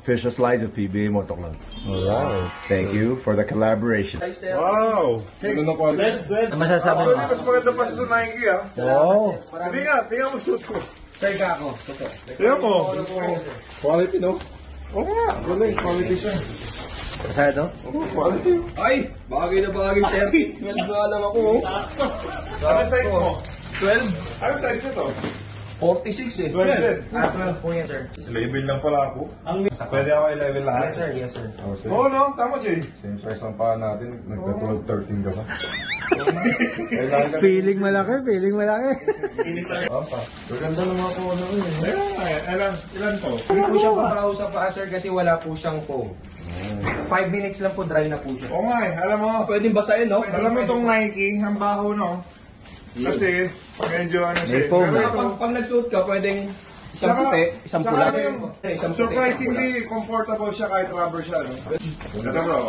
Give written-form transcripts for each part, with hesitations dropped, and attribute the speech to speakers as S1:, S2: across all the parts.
S1: official slides of PBA Moto Club.
S2: Alright.
S1: Thank you for the collaboration.
S2: Wow! Ano na quality?
S3: Ano masasabi mo?
S2: Mas maganda pa sa Nike ah.
S3: Wow.
S2: Hindi nga, tingnan mo suit ko.
S3: Sir ka ako.
S2: Tingnan mo. Quality no? Oo nga, galing. Quality siya.
S3: Masado?
S2: Oo, quality.
S4: Ay! Bagay na bagay 30. 12 na lang ako.
S2: Ano size mo?
S4: 12?
S2: Ano size nito?
S4: 46 eh.
S2: 12 din.
S3: 12 po yan, sir.
S2: Level lang pala ako. Pwede ako i-level lahat?
S3: Yes, sir. Yes, sir.
S2: Oo, no? Tama, Jay. Same size ang paa natin. Nagka-12-13 ka pa.
S3: Feeling malaki, feeling malaki.
S2: Opa. Maganda naman ako ano eh. Ayun nga eh. Ilan to?
S5: Hindi po siya papausap pa, sir, kasi wala po siyang foam. 5 minutes lang po, dry na po siya.
S2: Oo nga eh. Alam mo,
S4: Pwedeng basahin, no?
S2: alam mo itong Nike, ang baho no? Kasi medyo ano siya.
S3: May foam.
S2: Pero ito,
S4: Pag nagsuot ka, pwedeng isang puti, isang pula. Isang puti,
S2: surprisingly comfortable siya kahit rubber siya. No? Ito bro.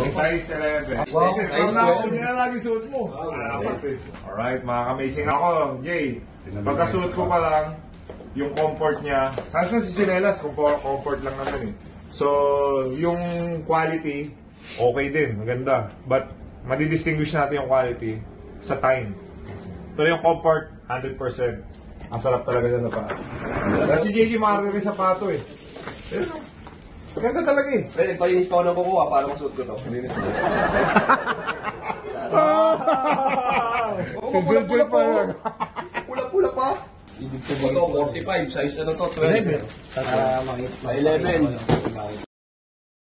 S2: Yung size 11.
S4: Wow,
S2: Ikaw
S4: size
S2: na
S4: 12.
S2: hindi na lagi suot mo. Dapat eh. Alright, mga amazing ako. Jay, pagka-suot ko pa lang, yung comfort niya, saan sa si Sinelas, comfort lang naman eh. So, yung quality, okay din, maganda. But, madidistinguish natin yung quality sa time. Pero yung comfort, 100%. Ang sarap talaga dyan na pa. Kasi si JJ makakita rin sapato eh. Pero, maganda talaga eh.
S4: Pero nagpalinis pa ako ng kukuha para masuot ko to. Malinis ko. Oo, pula-pula pa. Pula-pula pa. Ibig sabihin ito, 45. Size ano to? 12.
S5: 11.